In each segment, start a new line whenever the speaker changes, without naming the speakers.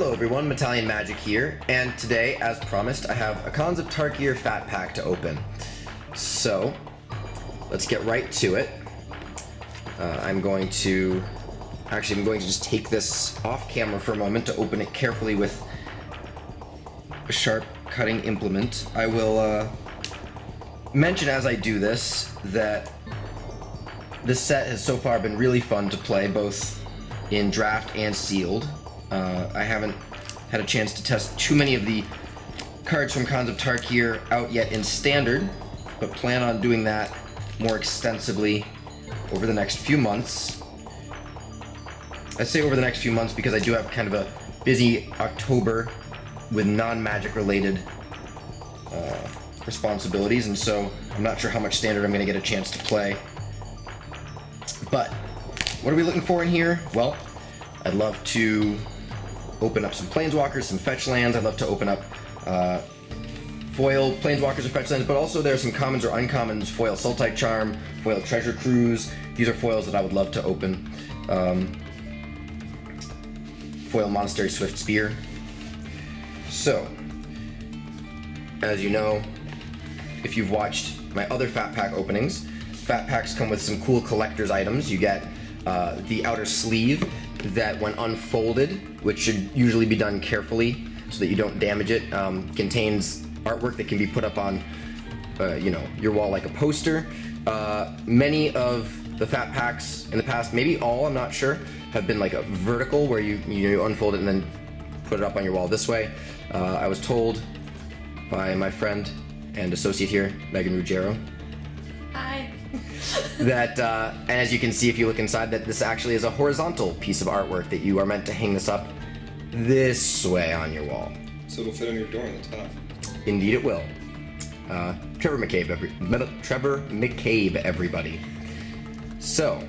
Hello everyone, Metallian Magic here, and today, as promised, I have a Khans of Tarkir Fat Pack to open. So, let's get right to it. I'm going to just take this off camera for a moment to open it carefully with a sharp cutting implement. I will mention as I do this that this set has so far been really fun to play, both in draft and sealed. I haven't had a chance to test too many of the cards from Khans of Tarkir out yet in Standard, but plan on doing that more extensively over the next few months. I say over the next few months because I do have kind of a busy October with non-Magic related responsibilities, and so I'm not sure how much Standard I'm going to get a chance to play. But what are we looking for in here? Well, I'd love to open up some Planeswalkers, some fetch lands. I'd love to open up foil Planeswalkers or fetch lands, but also there are some commons or uncommons, foil Sultai Charm, foil Treasure Cruise. These are foils that I would love to open. Foil Monastery Swift Spear. So, as you know, if you've watched my other Fat Pack openings, Fat Packs come with some cool collector's items. You get the outer sleeve that, when unfolded, which should usually be done carefully so that you don't damage it, contains artwork that can be put up on your wall like a poster. Many of the Fat Packs in the past, maybe all, I'm not sure, have been like a vertical where you unfold it and then put it up on your wall this way. I was told by my friend and associate here, Megan Ruggiero,
hi,
that, and as you can see if you look inside, that this actually is a horizontal piece of artwork that you are meant to hang this up this way on your wall.
So it'll fit on your door on the top.
Indeed it will. Trevor McCabe, everybody. So,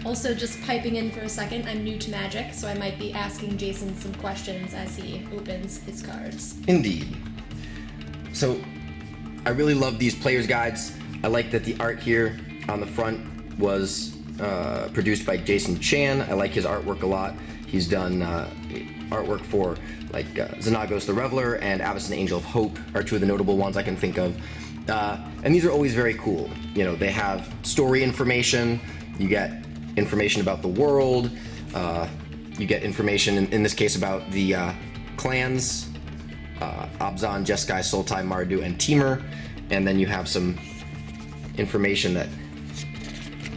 also just piping in for a second, I'm new to Magic, so I might be asking Jason some questions as he opens his cards.
indeed. So, I really love these player's guides. I like that the art here on the front was produced by Jason Chan. I like his artwork a lot. He's done artwork for like Xenagos the Reveler and Avacyn Angel of Hope are two of the notable ones I can think of. And these are always very cool. You know, they have story information, you get information about the world, you get information, in this case, about the clans, Abzan, Jeskai, Sultai, Mardu, and Temur, and then you have some information that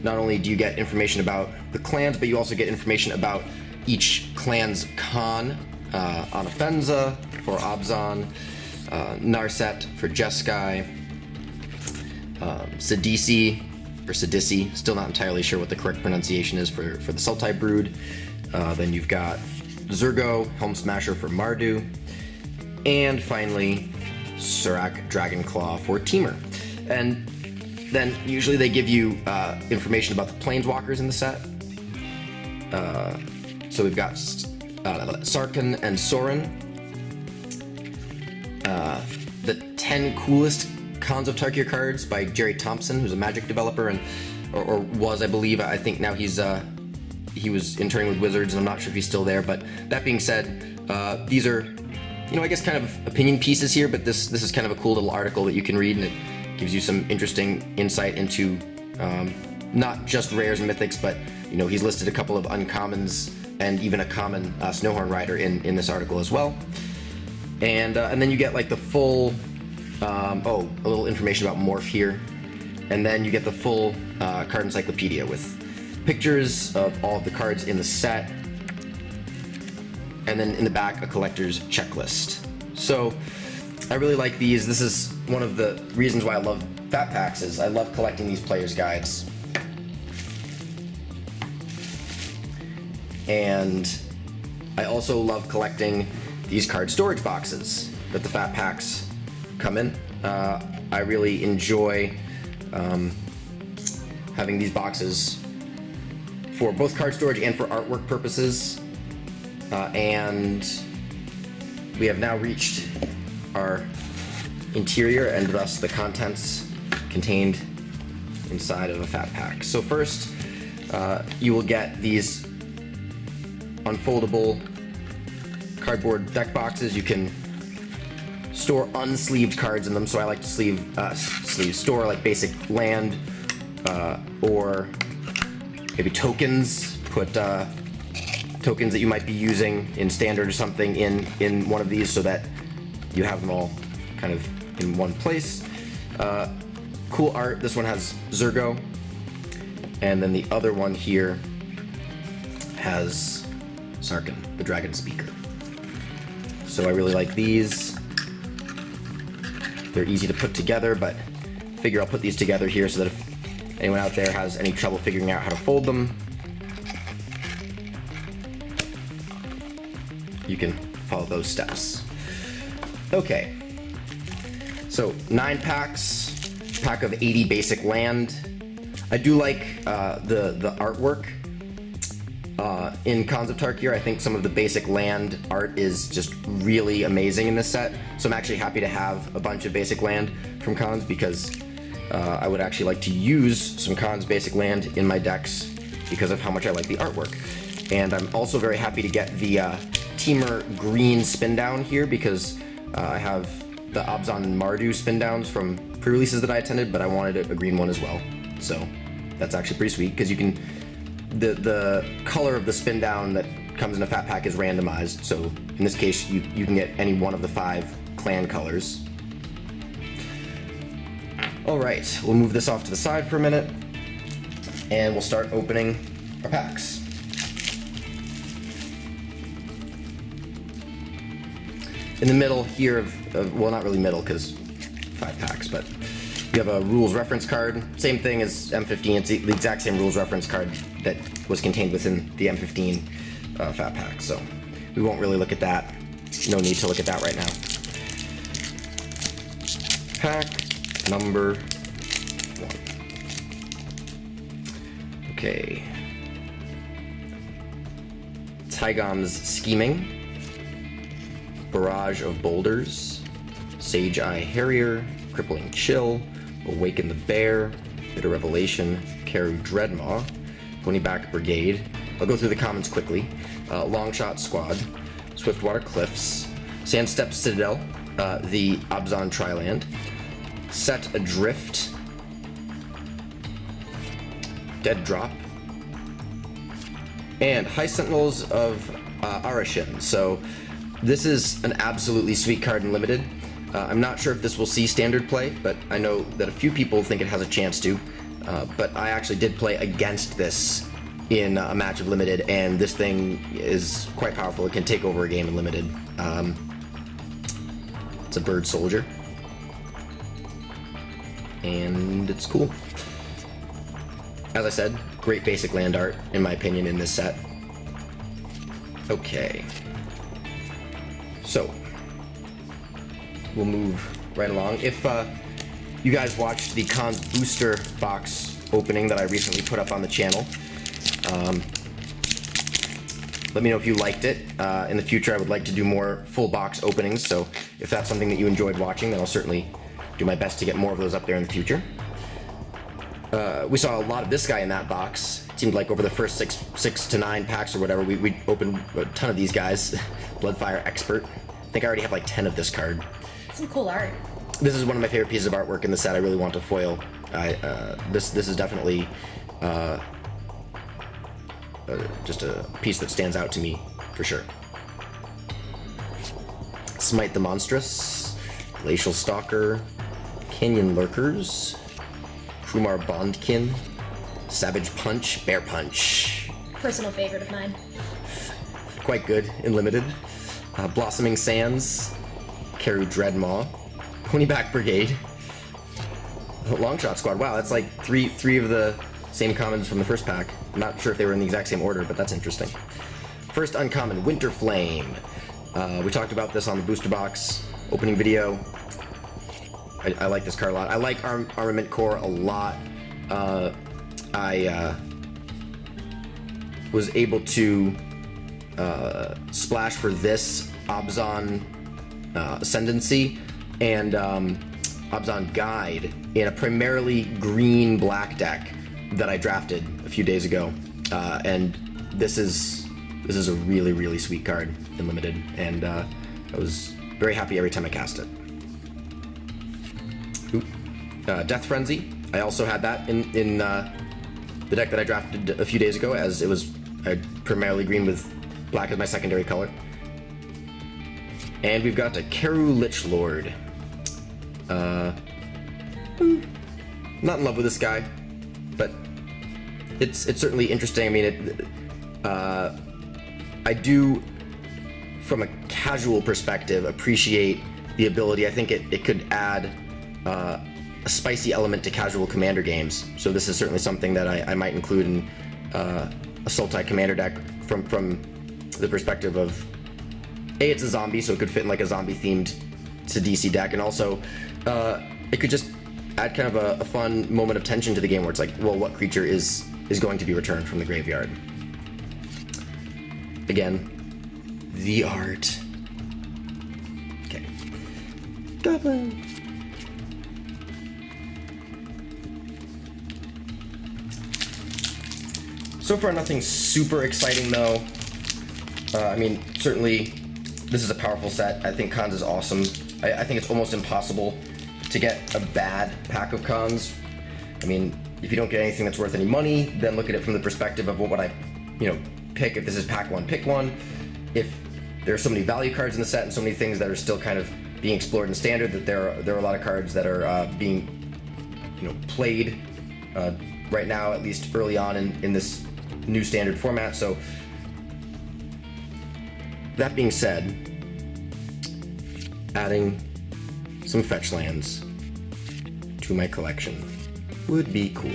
not only do you get information about the clans, but you also get information about each clan's Khan, Anafenza for Abzan, Narset for Jeskai, Sidisi or Sidisi, still not entirely sure what the correct pronunciation is for the Sultai Brood. Then you've got Zurgo, Helm Smasher for Mardu, and finally Zorak, Dragonclaw for Temur. And then usually they give you information about the Planeswalkers in the set. So we've got Sarkhan and Sorin. The 10 coolest Khans of Tarkir cards by Jerry Thompson, who's a Magic developer, or was, I believe. I think now he was interning with Wizards, and I'm not sure if he's still there. But that being said, these are, I guess kind of opinion pieces here, but this is kind of a cool little article that you can read, and it gives you some interesting insight into not just rares and mythics, but he's listed a couple of uncommons and even a common Snowhorn Rider in this article as well. And then you get like the full, a little information about Morph here, and then you get the full card encyclopedia with pictures of all of the cards in the set, and then in the back a collector's checklist. So I really like these. This is one of the reasons why I love Fat Packs, is I love collecting these player's guides. And I also love collecting these card storage boxes that the Fat Packs come in. I really enjoy having these boxes for both card storage and for artwork purposes. And we have now reached our interior and thus the contents contained inside of a Fat Pack. So first, you will get these unfoldable cardboard deck boxes. You can store unsleeved cards in them, so I like to store like basic land or maybe tokens. Put tokens that you might be using in standard or something in one of these, so that you have them all kind of in one place. Cool art. This one has Zurgo, and then the other one here has Sarkhan, the Dragon Speaker. So I really like these. They're easy to put together, but figure I'll put these together here so that if anyone out there has any trouble figuring out how to fold them, you can follow those steps. Okay, so 9 packs, pack of 80 basic land. I do like the artwork in Khans of Tarkir. I think some of the basic land art is just really amazing in this set. So I'm actually happy to have a bunch of basic land from Khans, because I would actually like to use some Khans basic land in my decks because of how much I like the artwork. And I'm also very happy to get the Temur green spin down here, because I have the Abzan and Mardu spin downs from pre-releases that I attended, but I wanted a green one as well. So that's actually pretty sweet, because you can, the color of the spin down that comes in a fat pack is randomized. So in this case, you can get any one of the 5 clan colors. All right, we'll move this off to the side for a minute, and we'll start opening our packs. In the middle here of well, not really middle, because 5 packs, but you have a rules reference card. Same thing as M15. It's the exact same rules reference card that was contained within the M15 fat pack. So we won't really look at that. No need to look at that right now. Pack number 1. Okay. Tygon's Scheming. Barrage of Boulders. Sage-Eye Harrier. Crippling Chill. Awaken the Bear. Bitter Revelation. Karu Dreadmaw. Ponyback Brigade. I'll go through the commons quickly. Longshot Squad. Swiftwater Cliffs. Sandstep Citadel. The Abzan Triland. Set Adrift. Dead Drop. And High Sentinels of Arashin. So this is an absolutely sweet card in Limited. I'm not sure if this will see standard play, but I know that a few people think it has a chance to. But I actually did play against this in a match of Limited, and this thing is quite powerful. It can take over a game in Limited. It's a bird soldier, and it's cool. As I said, great basic land art, in my opinion, in this set. Okay. So, we'll move right along. If you guys watched the Khans booster box opening that I recently put up on the channel, let me know if you liked it. In the future, I would like to do more full box openings, so if that's something that you enjoyed watching, then I'll certainly do my best to get more of those up there in the future. We saw a lot of this guy in that box. It seemed like over the first six to 9 packs or whatever, we opened a ton of these guys. Bloodfire Expert. I think I already have like 10 of this card.
Some cool art.
This is one of my favorite pieces of artwork in the set. I really want to foil. This is definitely just a piece that stands out to me for sure. Smite the Monstrous, Glacial Stalker, Canyon Lurkers, Krumar Bondkin, Savage Punch, Bear Punch.
Personal favorite of mine.
Quite good in Limited. Blossoming Sands, Karu Dreadmaw, Ponyback Brigade, Longshot Squad. Wow, that's like three of the same commons from the first pack. I'm not sure if they were in the exact same order, but that's interesting. First uncommon, Winter Flame. We talked about this on the booster box opening video. I like this card a lot. I like Armament Core a lot. I was able to splash for this Abzan Ascendancy and Abzan Guide in a primarily green-black deck that I drafted a few days ago. And this is This is a really, really sweet card in Limited, and I was very happy every time I cast it. Death Frenzy. I also had that in the deck that I drafted a few days ago, as it was primarily green with black as my secondary color. And we've got a Keru Lich Lord. Not in love with this guy, but it's certainly interesting. I mean, I do, from a casual perspective, appreciate the ability. I think it could add a spicy element to casual commander games. So this is certainly something that I might include in a Sultai commander deck from the perspective of, A, it's a zombie, so it could fit in like a zombie-themed DC deck, and also it could just add kind of a fun moment of tension to the game where it's like, well, what creature is going to be returned from the graveyard? Again, the art. Okay. Goblin. So far, nothing super exciting, though. I mean, certainly, this is a powerful set. I think Khans is awesome. I think it's almost impossible to get a bad pack of Khans. I mean, if you don't get anything that's worth any money, then look at it from the perspective of what would I, pick. If this is pack one, pick one. If there are so many value cards in the set and so many things that are still kind of being explored in standard, that there are a lot of cards that are being, played right now, at least early on in this new standard format. So that being said, adding some fetch lands to my collection would be cool.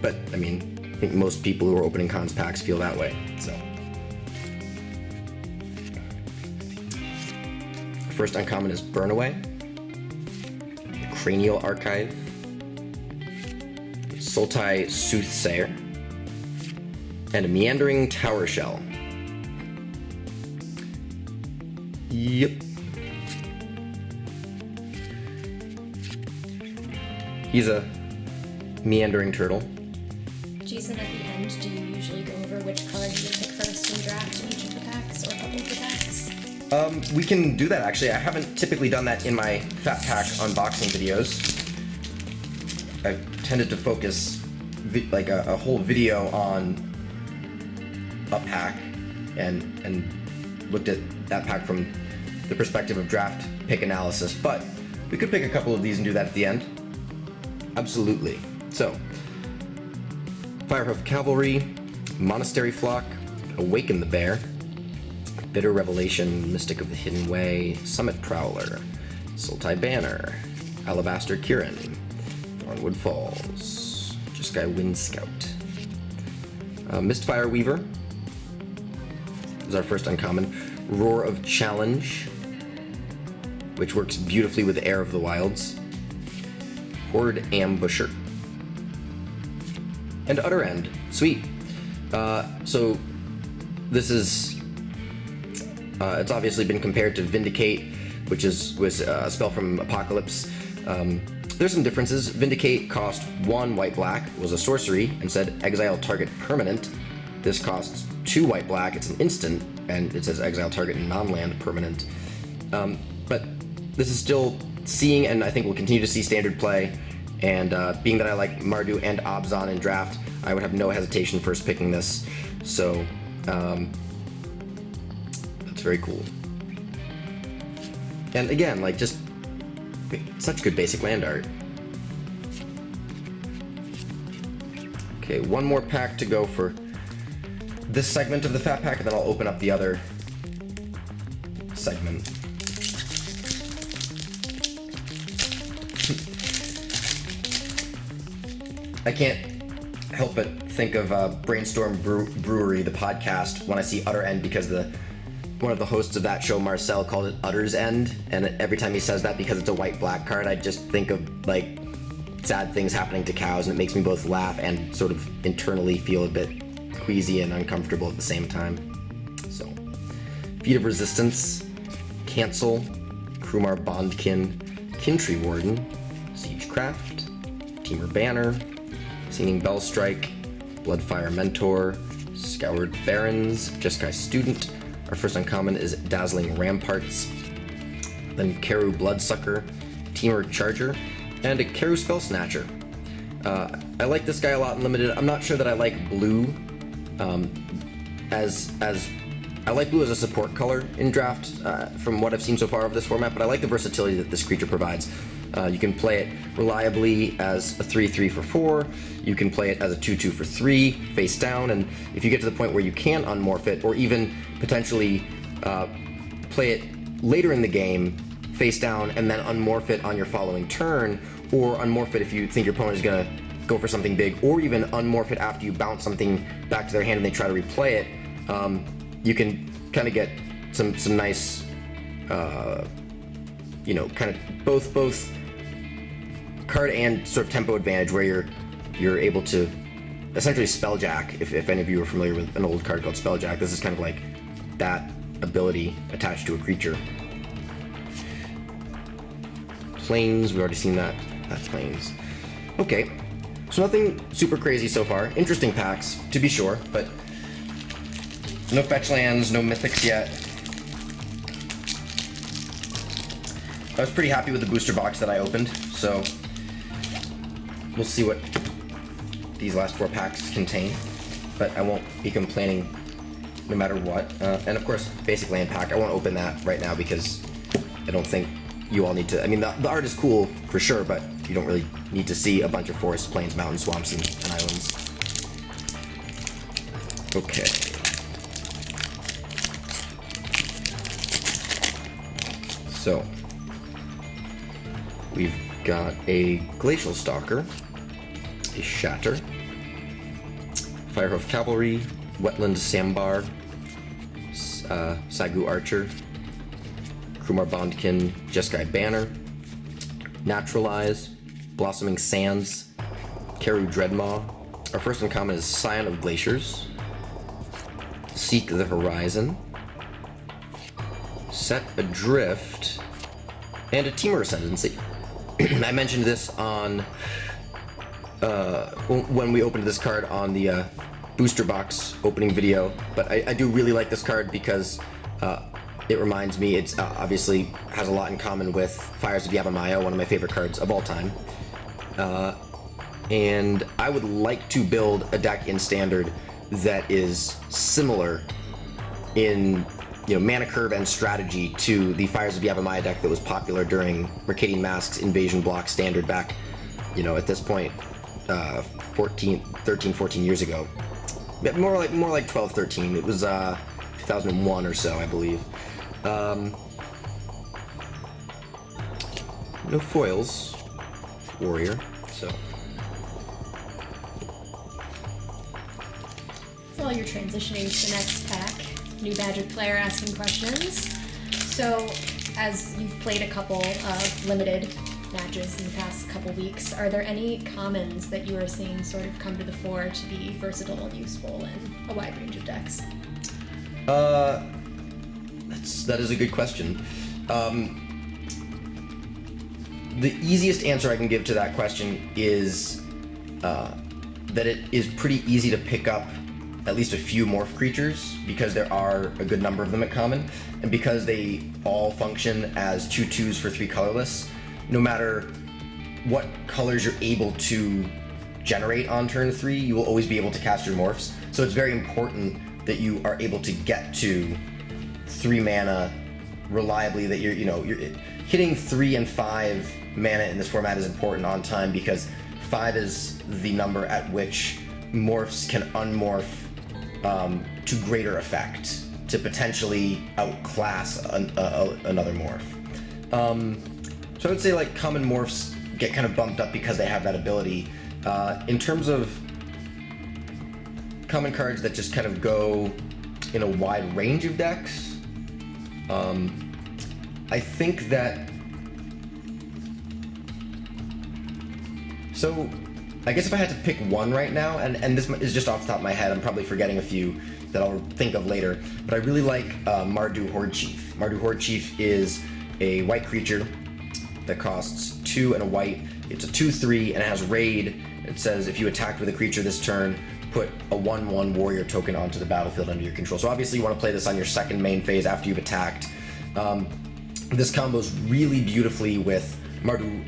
But I mean, I think most people who are opening Khans packs feel that way. So first uncommon is Burnaway, Cranial Archive, Sultai Soothsayer, and a Meandering Tower Shell. Yep. He's a meandering turtle.
Jason, at the end, do you usually go over which card you pick first in draft in each of the packs, or a couple of the packs?
We can do that, actually. I haven't typically done that in my Fat Pack unboxing videos. I've tended to focus like a whole video on a pack and looked at that pack from the perspective of draft pick analysis, but we could pick a couple of these and do that at the end. Absolutely. So, Firehoof Cavalry, Monastery Flock, Awaken the Bear, Bitter Revelation, Mystic of the Hidden Way, Summit Prowler, Sultai Banner, Alabaster Kirin, Thornwood Falls, Jeskai Wind Scout, Mistfire Weaver is our first uncommon, Roar of Challenge, which works beautifully with Air of the Wilds, Horde Ambusher, and Utter End. Sweet. So this is it's obviously been compared to Vindicate, which was a spell from Apocalypse. There's some differences. Vindicate cost 1 white-black, was a sorcery, and said exile target permanent. This costs 2 white-black, it's an instant, and it says exile target non-land permanent. But this is still seeing, and I think we'll continue to see standard play, and being that I like Mardu and Abzan in draft, I would have no hesitation first picking this, so that's very cool. And again, like, just such good basic land art. Okay, one more pack to go for this segment of the Fat Pack, and then I'll open up the other segment. I can't help but think of Brainstorm Brewery, the podcast, when I see Utter End, because one of the hosts of that show, Marcel, called it Utter's End, and every time he says that, because it's a white-black card, I just think of, like, sad things happening to cows, and it makes me both laugh and sort of internally feel a bit queasy and uncomfortable at the same time. So, Feat of Resistance, Cancel, Krumar Bondkin, Kintree Warden, Siegecraft, Teamer Banner, Singing Bellstrike, Bloodfire Mentor, Scoured Barrens, Jeskai Student. Our first uncommon is Dazzling Ramparts. Then Keru Bloodsucker, Teamer Charger, and a Keru Spell Snatcher. I like this guy a lot in Limited. I'm not sure that I like blue as I like blue as a support color in Draft from what I've seen so far of this format, but I like the versatility that this creature provides. You can play it reliably as a 3/3 for 4, you can play it as a 2/2 for 3, face down, and if you get to the point where you can unmorph it, or even potentially play it later in the game, face down, and then unmorph it on your following turn, or unmorph it if you think your opponent is going to go for something big, or even unmorph it after you bounce something back to their hand and they try to replay it, you can kind of get some nice, kind of both card and sort of tempo advantage, where you're able to essentially spelljack. If any of you are familiar with an old card called spelljack, this is kind of like that ability attached to a creature. Planes, we've already seen that. That's planes. Okay, so nothing super crazy so far. Interesting packs, to be sure, but no fetch lands, no mythics yet. I was pretty happy with the booster box that I opened, so we'll see what these last 4 packs contain, but I won't be complaining no matter what. And of course, basic land pack, I won't open that right now because I don't think you all need to. I mean, the art is cool for sure, but you don't really need to see a bunch of forests, plains, mountains, swamps, and islands. Okay. So, we've got a Glacial Stalker, a Shatter, Firehoof Cavalry, Wetland Sambar, Sagu Archer, Krumar Bondkin, Jeskai Banner, Naturalize, Blossoming Sands, Keru Dreadmaw. Our first uncommon is Scion of Glaciers, Seek the Horizon, Set Adrift, and a Teamer Ascendancy. I mentioned this on when we opened this card on the booster box opening video, but I do really like this card because it reminds me, it's obviously has a lot in common with Fires of Yavimaya, one of my favorite cards of all time. And I would like to build a deck in Standard that is similar in mana curve and strategy to the Fires of Yavimaya deck that was popular during Mercadian Mask's Invasion Block Standard back, at this point, 13, 14 years ago. More like 12, 13. It was 2001 or so, I believe. No foils, Warrior, so.
While you're transitioning to the next pack, new Magic player asking questions. So, as you've played a couple of limited matches in the past couple weeks, are there any commons that you are seeing sort of come to the fore to be versatile and useful in a wide range of decks?
That is a good question. The easiest answer I can give to that question is that it is pretty easy to pick up at least a few morph creatures, because there are a good number of them at common, and because they all function as 2/2s for 3 colorless. No matter what colors you're able to generate on turn 3, you will always be able to cast your morphs. So it's very important that you are able to get to 3 mana reliably, that you're hitting 3 and 5 mana in this format is important on time, because 5 is the number at which morphs can unmorph to greater effect, to potentially outclass another morph. So I would say common morphs get kind of bumped up because they have that ability. In terms of common cards that just kind of go in a wide range of decks, I think that... So, I guess if I had to pick one right now, and this is just off the top of my head, I'm probably forgetting a few that I'll think of later, but I really like Mardu Horde Chief. Mardu Horde Chief is a white creature that costs 2 and a white. It's a 2/3 and it has Raid. It says if you attacked with a creature this turn, put a 1/1 warrior token onto the battlefield under your control. So obviously you want to play this on your second main phase after you've attacked. This combos really beautifully with Mardu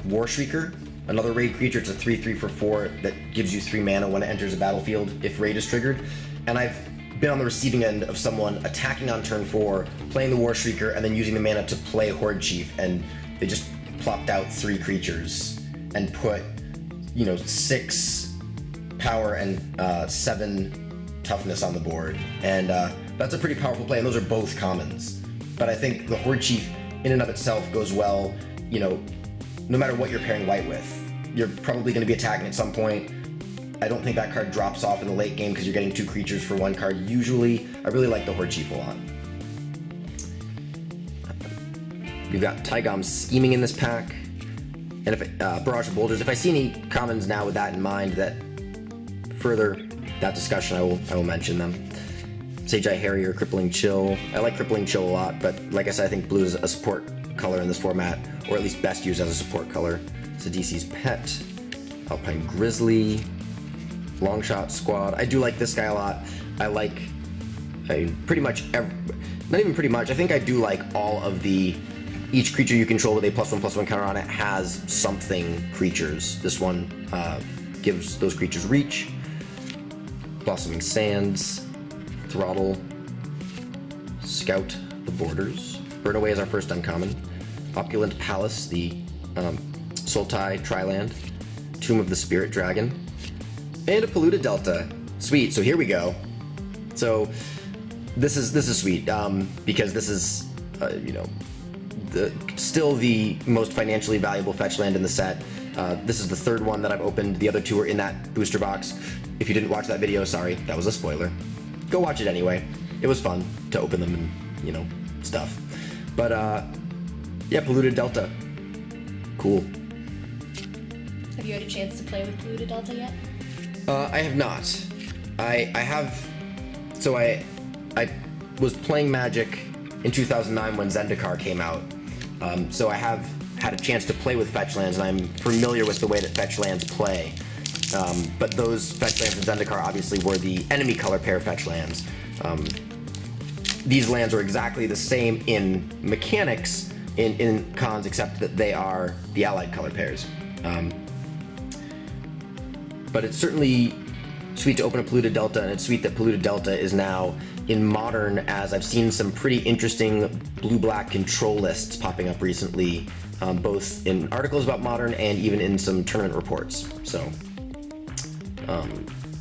War Shrieker, another raid creature. It's a 3/3 for 4 that gives you 3 mana when it enters a battlefield if raid is triggered. And I've been on the receiving end of someone attacking on turn 4, playing the War Shrieker, and then using the mana to play Horde Chief, and they just plopped out 3 creatures and put, 6 power and 7 toughness on the board. And that's a pretty powerful play, and those are both commons. But I think the Horde Chief in and of itself goes well, no matter what you're pairing white with. You're probably going to be attacking at some point. I don't think that card drops off in the late game because you're getting 2 creatures for 1 card. Usually, I really like the Horde Chief a lot. We've got Taigam Scheming in this pack. And if Barrage of Boulders. If I see any commons now with that in mind that further that discussion, I will mention them. Sage-Eye Harrier, Crippling Chill. I like Crippling Chill a lot, but like I said, I think blue is a support color in this format, or at least best used as a support color. Sidisi's Pet, Alpine Grizzly, Longshot Squad. I do like this guy a lot. I like pretty much not even pretty much. I think I do like all of the. Each creature you control with a +1/+1 counter on it has something creatures. This one gives those creatures reach. Blossoming Sands, Throttle, Scout the Borders. Burn Away is our first uncommon. Opulent Palace, the Sultai Triland. Tomb of the Spirit Dragon. And a Polluted Delta. Sweet, so here we go. So this is sweet, because this is, still the most financially valuable fetch land in the set. This is the 3rd one that I've opened. The other 2 are in that booster box. If you didn't watch that video, sorry, that was a spoiler. Go watch it anyway. It was fun to open them and, stuff. But, yeah, Polluted Delta. Cool.
Have you had a chance to play with Polluted Delta yet?
I have not. I have... So I was playing Magic in 2009 when Zendikar came out. So I have had a chance to play with fetch lands, and I'm familiar with the way that fetch lands play. But those fetch lands in Zendikar obviously were the enemy color pair fetch lands. These lands are exactly the same in mechanics in Khans, except that they are the allied color pairs. But it's certainly sweet to open a Polluted Delta, and it's sweet that Polluted Delta is now in Modern, as I've seen some pretty interesting blue-black control lists popping up recently, both in articles about Modern and even in some tournament reports. So,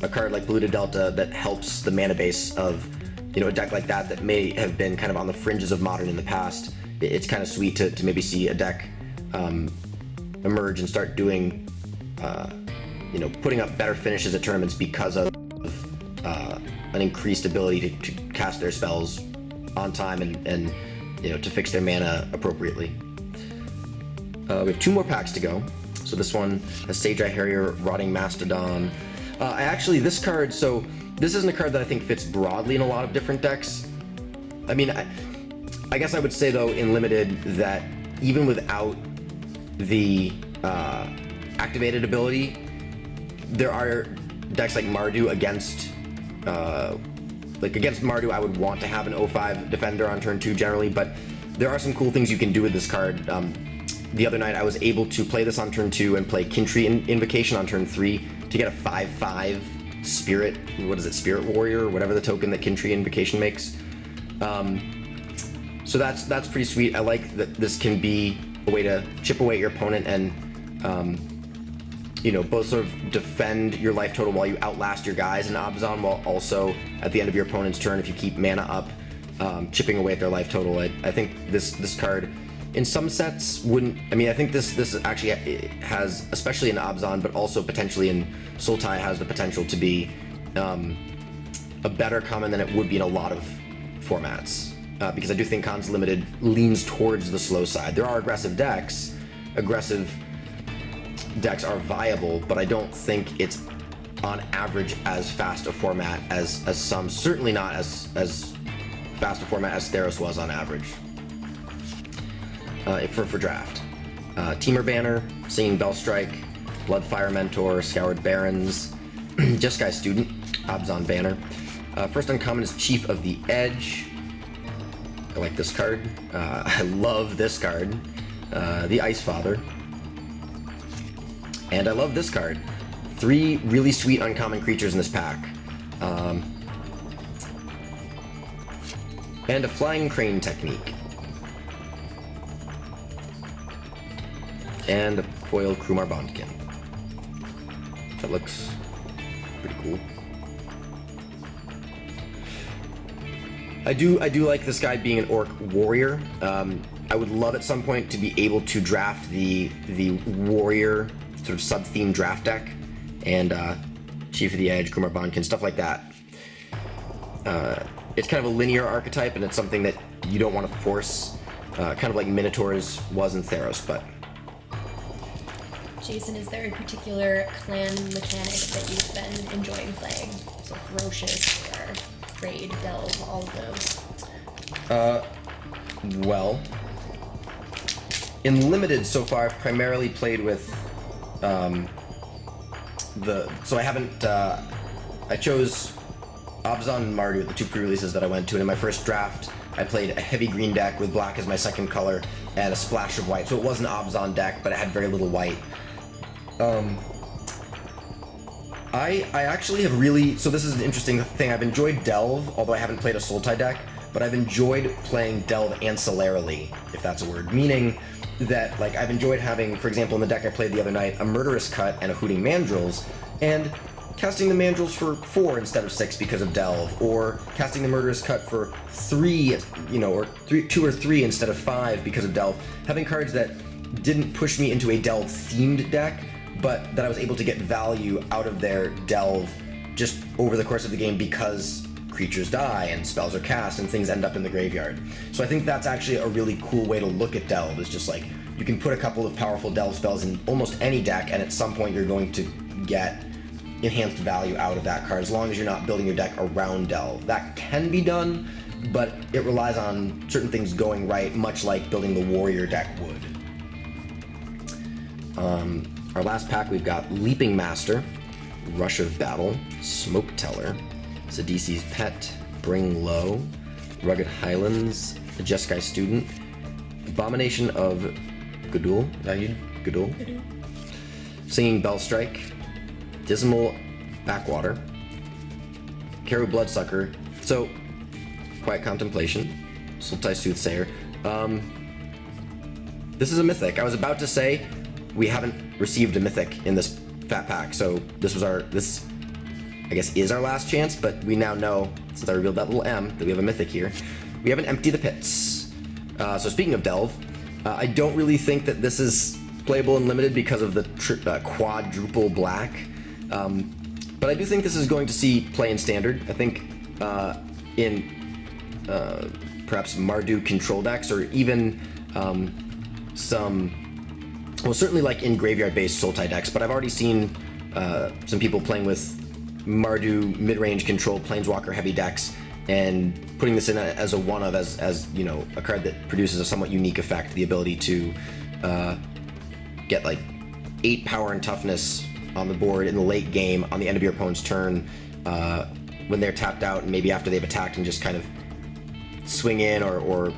a card like Polluted Delta that helps the mana base of, a deck like that may have been kind of on the fringes of Modern in the past. It's kind of sweet to maybe see a deck emerge and start doing, putting up better finishes at tournaments because of an increased ability to cast their spells on time and to fix their mana appropriately. We have 2 more packs to go. So this one has Sage-Eye Harrier, Rotting Mastodon. This card, so this isn't a card that I think fits broadly in a lot of different decks. I mean, I guess I would say though in Limited that even without the activated ability, there are decks like Mardu against Mardu, I would want to have an 0/5 defender on turn 2 generally, but there are some cool things you can do with this card. The other night I was able to play this on turn 2 and play Kintry Invocation on turn 3 to get a 5/5 Spirit, Spirit Warrior, or whatever the token that Kintry Invocation makes. So that's pretty sweet. I like that this can be a way to chip away at your opponent and both sort of defend your life total while you outlast your guys in Abzan, while also at the end of your opponent's turn, if you keep mana up, chipping away at their life total. I think this card, in some sets, wouldn't. I mean, I think this actually has, especially in Abzan, but also potentially in Sultai, has the potential to be a better common than it would be in a lot of formats. Because I do think Khans Limited leans towards the slow side. There are aggressive decks. Aggressive decks are viable, but I don't think it's on average as fast a format as some. Certainly not as fast a format as Theros was on average. For draft. Teamer Banner, Singing Bellstrike, Bloodfire Mentor, Scoured Barrens, Jeskai Student, Abzan Banner. First uncommon is Chief of the Edge. I like this card. I love this card. The Ice Father. And I love this card. 3 really sweet uncommon creatures in this pack. And a Flying Crane Technique. And a foil Krumar Bondkin. That looks pretty cool. I do like this guy being an orc warrior. I would love at some point to be able to draft the warrior sort of sub-theme draft deck, and Chief of the Edge, Krumar Bondkin, stuff like that. It's kind of a linear archetype, and it's something that you don't want to force, kind of like Minotaurs was in Theros, but...
Jason, is there a particular clan mechanic that you've been enjoying playing? So Ferocious or Raid, Delve, all of those.
Well, in Limited so far, I've primarily played with so I haven't, I chose Abzan and Mardu, the 2 pre-releases that I went to, and in my first draft, I played a heavy green deck with black as my second color, and a splash of white, so it was an Abzan deck, but it had very little white. I actually have really, so this is an interesting thing, I've enjoyed Delve, although I haven't played a Sultai deck, but I've enjoyed playing Delve ancillarily, if that's a word, meaning that, like, I've enjoyed having, for example, in the deck I played the other night, a Murderous Cut and a Hooting Mandrills, and casting the Mandrills for 4 instead of 6 because of Delve, or casting the Murderous Cut for 3, you know, or 2 or 3 instead of 5 because of Delve, having cards that didn't push me into a Delve-themed deck, but that I was able to get value out of their Delve just over the course of the game because creatures die and spells are cast and things end up in the graveyard. So I think that's actually a really cool way to look at Delve, is just like, you can put a couple of powerful Delve spells in almost any deck, and at some point you're going to get enhanced value out of that card, as long as you're not building your deck around Delve. That can be done, but it relies on certain things going right, much like building the warrior deck would. Our last pack, we've got Leaping Master, Rush of Battle, Smoke Teller, Sidisi's Pet, Bring Low, Rugged Highlands, the Jeskai Student, Abomination of Gudul, Gudul, Singing Bellstrike, Dismal Backwater, Karu Bloodsucker, so Quiet Contemplation, Sultai Soothsayer. This is a mythic. I was about to say we haven't received a mythic in this fat pack, so this I guess is our last chance, but we now know, since I revealed that little M, that we have a mythic here. We have an Empty the Pits. So speaking of Delve, I don't really think that this is playable in Limited because of the quadruple black, but I do think this is going to see play in Standard. I think in perhaps Mardu control decks, or even certainly like in graveyard-based Sultai decks, but I've already seen some people playing with Mardu mid-range control Planeswalker heavy decks and putting this in as a one-of, as you know, a card that produces a somewhat unique effect, the ability to get like 8 power and toughness on the board in the late game on the end of your opponent's turn when they're tapped out, and maybe after they've attacked, and just kind of swing in, or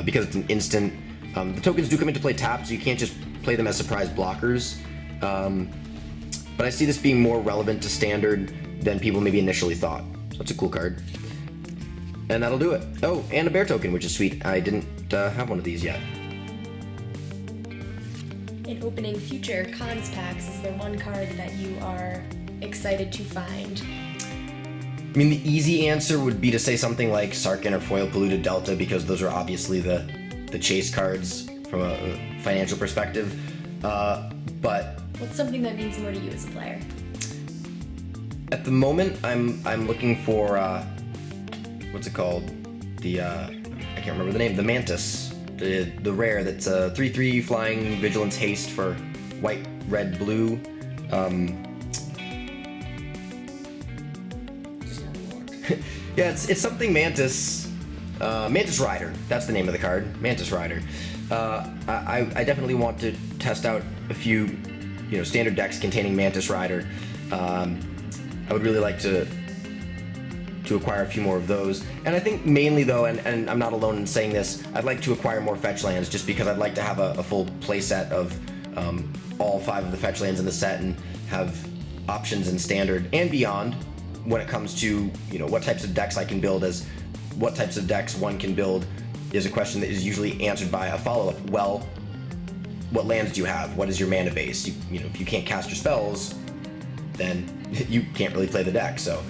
because it's an instant. The tokens do come into play tapped, so you can't just play them as surprise blockers. But I see this being more relevant to Standard than people maybe initially thought. So it's a cool card. And that'll do it. Oh, and a bear token, which is sweet. I didn't have one of these yet.
In opening future Khans packs, is there one card that you are excited to find?
I mean, the easy answer would be to say something like Sarkhan or Foil Polluted Delta, because those are obviously the chase cards from a financial perspective. But
what's something that means more to you as a player?
At the moment, I'm looking for what's it called? The I can't remember the name. The Mantis, the rare that's 3/3 flying vigilance haste for white, red, blue. Yeah, it's something Mantis. Mantis Rider. That's the name of the card. Mantis Rider. I definitely want to test out a few, Standard decks containing Mantis Rider. I would really like to acquire a few more of those. And I think mainly though, and I'm not alone in saying this, I'd like to acquire more fetch lands just because I'd like to have a full play set of all 5 of the fetch lands in the set and have options in standard and beyond when it comes to, you know, what types of decks I can build, as what types of decks one can build is a question that is usually answered by a follow-up. Well, what lands do you have? What is your mana base? You know, if you can't cast your spells, then you can't really play the deck. So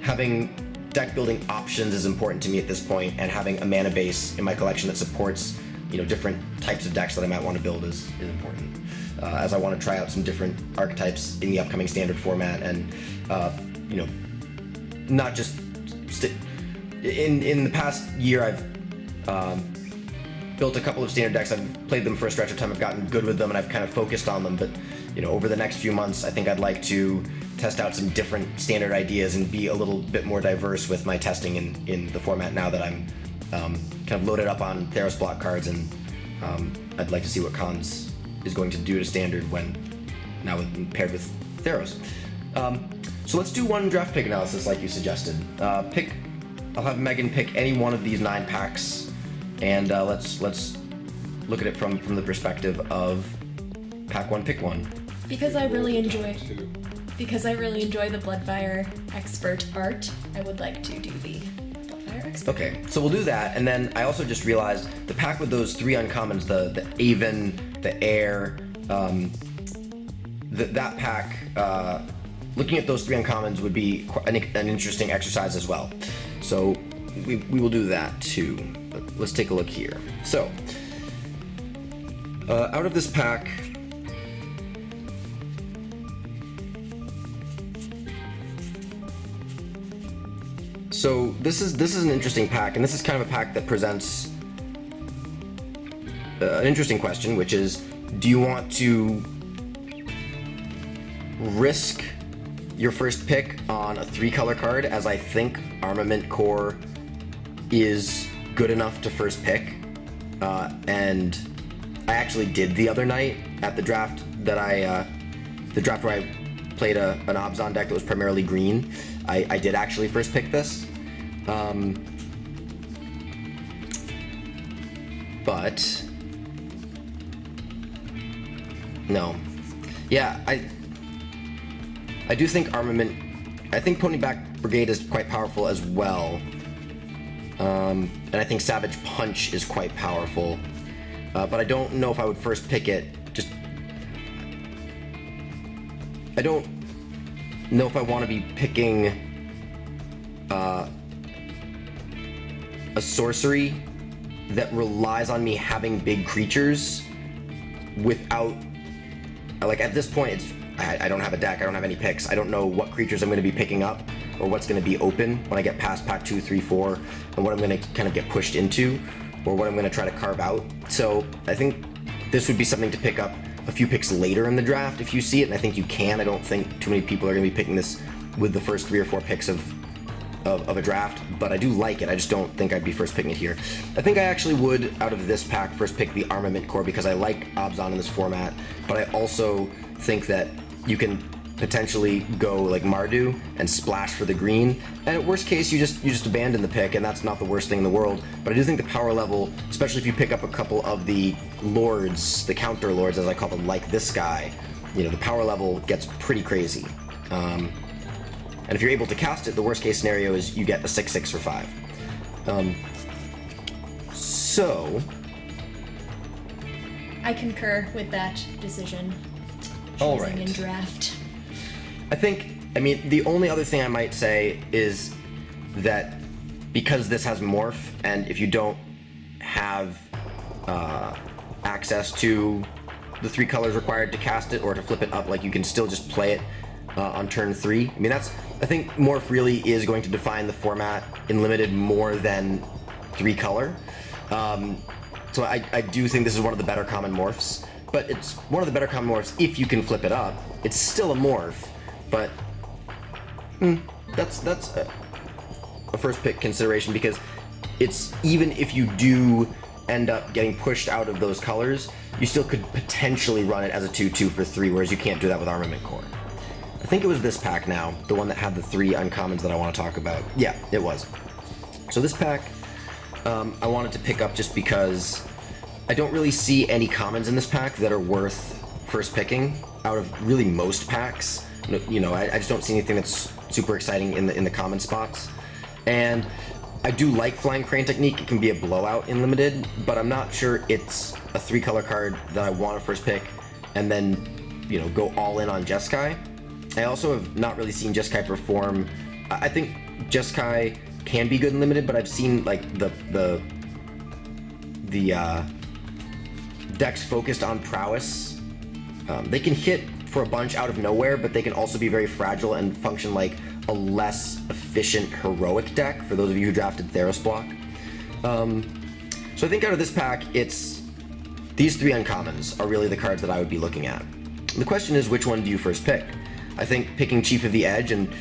having deck building options is important to me at this point, and having a mana base in my collection that supports, you know, different types of decks that I might want to build is important. As I want to try out some different archetypes in the upcoming standard format, and you know, not just in the past year I've built a couple of standard decks. I've played them for a stretch of time. I've gotten good with them, and I've kind of focused on them. But you know, over the next few months, I think I'd like to test out some different standard ideas and be a little bit more diverse with my testing in the format now that I'm kind of loaded up on Theros block cards, and I'd like to see what Khans is going to do to standard when paired with Theros. So let's do one draft pick analysis like you suggested. I'll have Megan pick any one of these 9 packs, and let's look at it from the perspective of pack 1, pick 1.
Because I really enjoy the Bloodfire Expert art, I would like to do the Bloodfire Expert.
Okay, so we'll do that, and then I also just realized the pack with those 3 uncommons, the Aven, the Air, that pack, looking at those 3 uncommons would be an interesting exercise as well. So we will do that too. But let's take a look here. So out of this pack, so this is an interesting pack, and this is kind of a pack that presents an interesting question, which is, do you want to risk your first pick on a 3-color card, as I think Armament Core is good enough to first pick, and I actually did the other night at the draft that the draft where I played an Abzan deck that was primarily green. I did actually first pick this, but no, yeah, I do think I think Ponyback Brigade is quite powerful as well, and I think Savage Punch is quite powerful, but I don't know if I would first pick it. I don't know if I want to be picking a sorcery that relies on me having big creatures without, like, at this point I don't have a deck, I don't have any picks, I don't know what creatures I'm going to be picking up or what's going to be open when I get past pack 2, 3, 4, and what I'm going to kind of get pushed into, or what I'm going to try to carve out. So I think this would be something to pick up a few picks later in the draft if you see it, and I think you can. I don't think too many people are going to be picking this with the first 3 or 4 picks of a draft, but I do like it. I just don't think I'd be first picking it here. I think I actually would, out of this pack, first pick the Armament Core because I like Abzan in this format, but I also think that you can potentially go like Mardu and splash for the green, and at worst case you just abandon the pick, and that's not the worst thing in the world. But I do think the power level, especially if you pick up a couple of the lords, the counter lords as I call them, like this guy, you know, the power level gets pretty crazy. And if you're able to cast it, the worst case scenario is you get a 6/6 for 5. So
I concur with that decision.
All
Choosing
right.
in draft.
I mean, the only other thing I might say is that because this has morph, and if you don't have access to the 3 colors required to cast it or to flip it up, like, you can still just play it on turn 3. I mean, I think morph really is going to define the format in limited more than 3 color. So I do think this is one of the better common morphs, but it's one of the better common morphs if you can flip it up. It's still a morph, but that's a first pick consideration, because it's, even if you do end up getting pushed out of those colors, you still could potentially run it as a 2/2 for 3, whereas you can't do that with Armament Core. I think it was this pack now, the one that had the 3 uncommons that I want to talk about. Yeah, it was. So this pack, I wanted to pick up just because I don't really see any commons in this pack that are worth first picking out of really most packs. You know, I just don't see anything that's super exciting in the common spots. And I do like Flying Crane Technique. It can be a blowout in limited, but I'm not sure it's a 3-color card that I want to first pick and then, you know, go all in on Jeskai. I also have not really seen Jeskai perform. I think Jeskai can be good in limited, but I've seen like the decks focused on prowess. They can hit for a bunch out of nowhere, but they can also be very fragile and function like a less efficient heroic deck, for those of you who drafted Theros block. So I think out of this pack, it's these 3 uncommons are really the cards that I would be looking at. The question is, which one do you first pick? I think picking Chief of the Edge and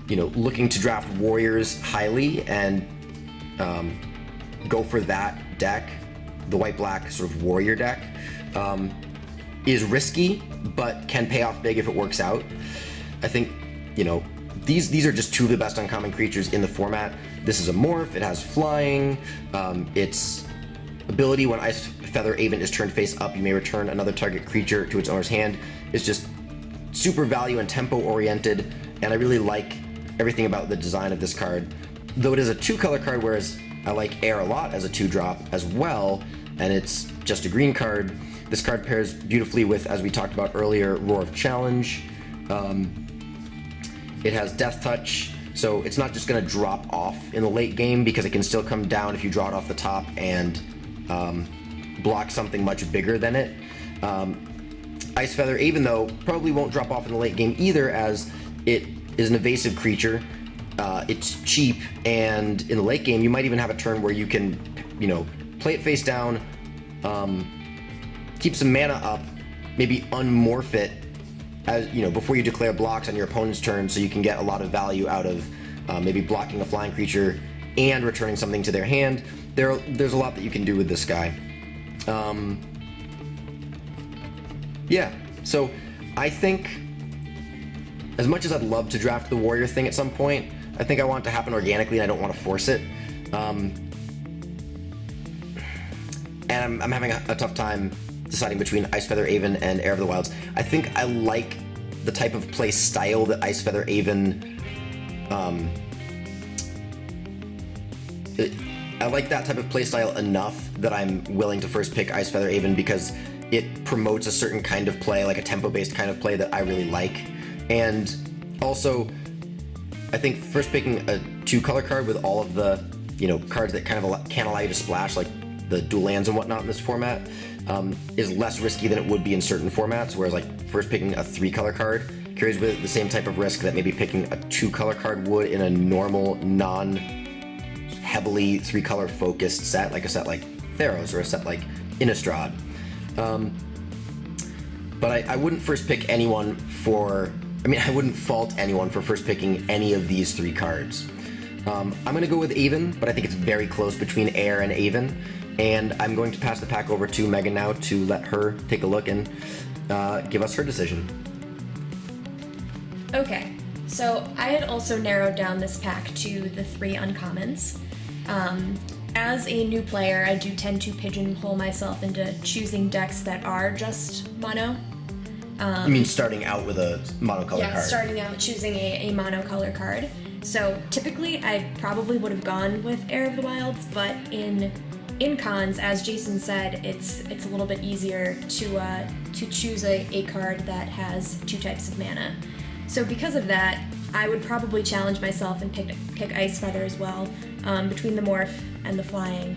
you know, looking to draft warriors highly and go for that deck, the white-black sort of warrior deck, is risky, but can pay off big if it works out. I think, you know, these are just 2 of the best uncommon creatures in the format. This is a morph, it has flying, its ability when Ice Feather Aven is turned face up, you may return another target creature to its owner's hand, is just super value and tempo oriented, and I really like everything about the design of this card. Though it is a 2-color card, whereas I like Air a lot as a 2-drop as well, and it's just a green card. This card pairs beautifully with, as we talked about earlier, Roar of Challenge. It has Death Touch, so it's not just going to drop off in the late game, because it can still come down if you draw it off the top and block something much bigger than it. Ice Feather, even though, probably won't drop off in the late game either, as it is an evasive creature. It's cheap, and in the late game, you might even have a turn where you can, you know, play it face down, keep some mana up, maybe unmorph it, as you know, before you declare blocks on your opponent's turn, so you can get a lot of value out of maybe blocking a flying creature and returning something to their hand. There's a lot that you can do with this guy. Yeah, so I think, as much as I'd love to draft the warrior thing at some point, I think I want it to happen organically and I don't want to force it. And I'm having a tough time deciding between Ice Feather Aven and Heir of the Wilds. I think I like the type of play style that Ice Feather Aven, I like that type of play style enough that I'm willing to first pick Ice Feather Aven, because it promotes a certain kind of play, like a tempo-based kind of play that I really like. And also, I think first picking a 2-color card with all of the, you know, cards that kind of can allow you to splash, like the dual lands and whatnot in this format, is less risky than it would be in certain formats, whereas like first picking a 3-color card carries with it the same type of risk that maybe picking a 2-color card would in a normal, non-heavily 3-color focused set, like a set like Theros or a set like Innistrad. But I wouldn't first pick anyone for, I wouldn't fault anyone for first picking any of these 3 cards. I'm going to go with Aven, but I think it's very close between Air and Aven. And I'm going to pass the pack over to Megan now to let her take a look and give us her decision.
Okay, so I had also narrowed down this pack to the 3 uncommons. As a new player, I do tend to pigeonhole myself into choosing decks that are just mono.
You mean starting out with a monocolor card?
Yeah, starting out choosing a monocolor card. So typically, I probably would have gone with Heir of the Wilds, but in cons, as Jason said, it's a little bit easier to choose a card that has 2 types of mana. So because of that, I would probably challenge myself and pick Ice Feather as well. Between the morph and the flying,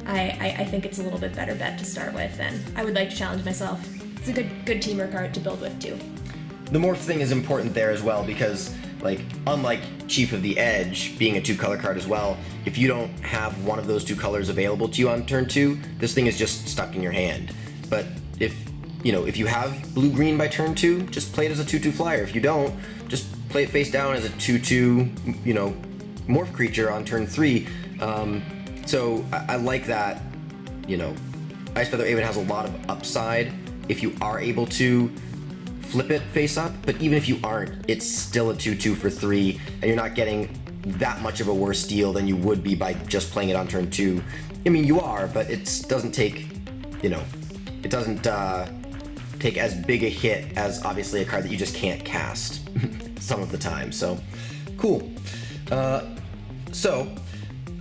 I think it's a little bit better bet to start with, and I would like to challenge myself. It's a good teamer card to build with too.
The morph thing is important there as well, because like, unlike Chief of the Edge being a 2-color card as well, if you don't have one of those 2 colors available to you on turn 2, this thing is just stuck in your hand. But if you have blue-green by turn 2, just play it as a 2/2 flyer. If you don't, just play it face down as a 2/2, morph creature on turn 3. So I like that, Ice Feather Aven has a lot of upside if you are able to flip it face up, but even if you aren't, it's still a 2/2 for 3, and you're not getting that much of a worse deal than you would be by just playing it on turn 2. I mean, you are, but it doesn't take, you know, it doesn't take as big a hit as obviously a card that you just can't cast some of the time. So, cool. So,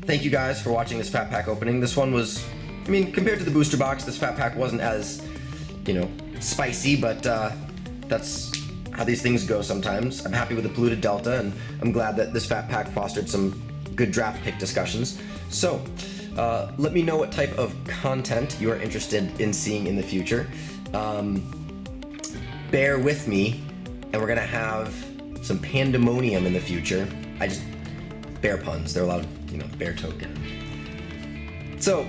thank you guys for watching this Fat Pack opening. This one was, I mean, compared to the booster box, this Fat Pack wasn't as, you know, spicy, but that's how these things go sometimes. I'm happy with the Polluted Delta, and I'm glad that this Fat Pack fostered some good draft pick discussions. So, let me know what type of content you are interested in seeing in the future. Bear with me, and we're gonna have some pandamonium in the future. Bear puns, they're allowed, you know, bear token. So,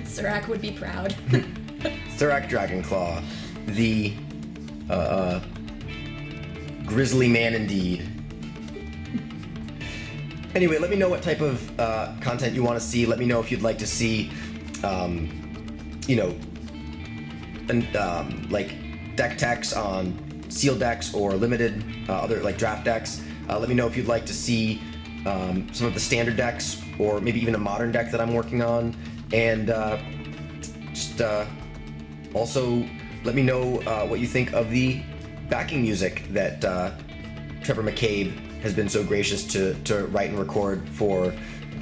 Zorak would be proud.
Zorak Dragonclaw, the grizzly man indeed. Anyway, let me know what type of content you want to see. Let me know if you'd like to see, you know, like deck techs on sealed decks or limited other like draft decks. Let me know if you'd like to see some of the standard decks or maybe even a modern deck that I'm working on, and also let me know what you think of the backing music that Trevor McCabe has been so gracious to write and record for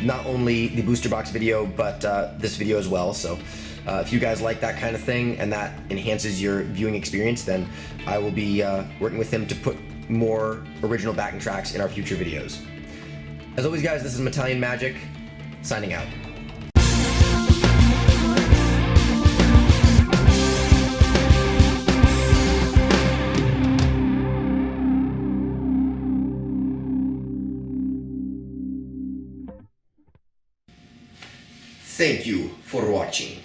not only the booster box video but this video as well. So if you guys like that kind of thing and that enhances your viewing experience, then I will be working with him to put more original backing tracks in our future videos. As always, guys, this is Metallian Magic, signing out. Thank you for watching.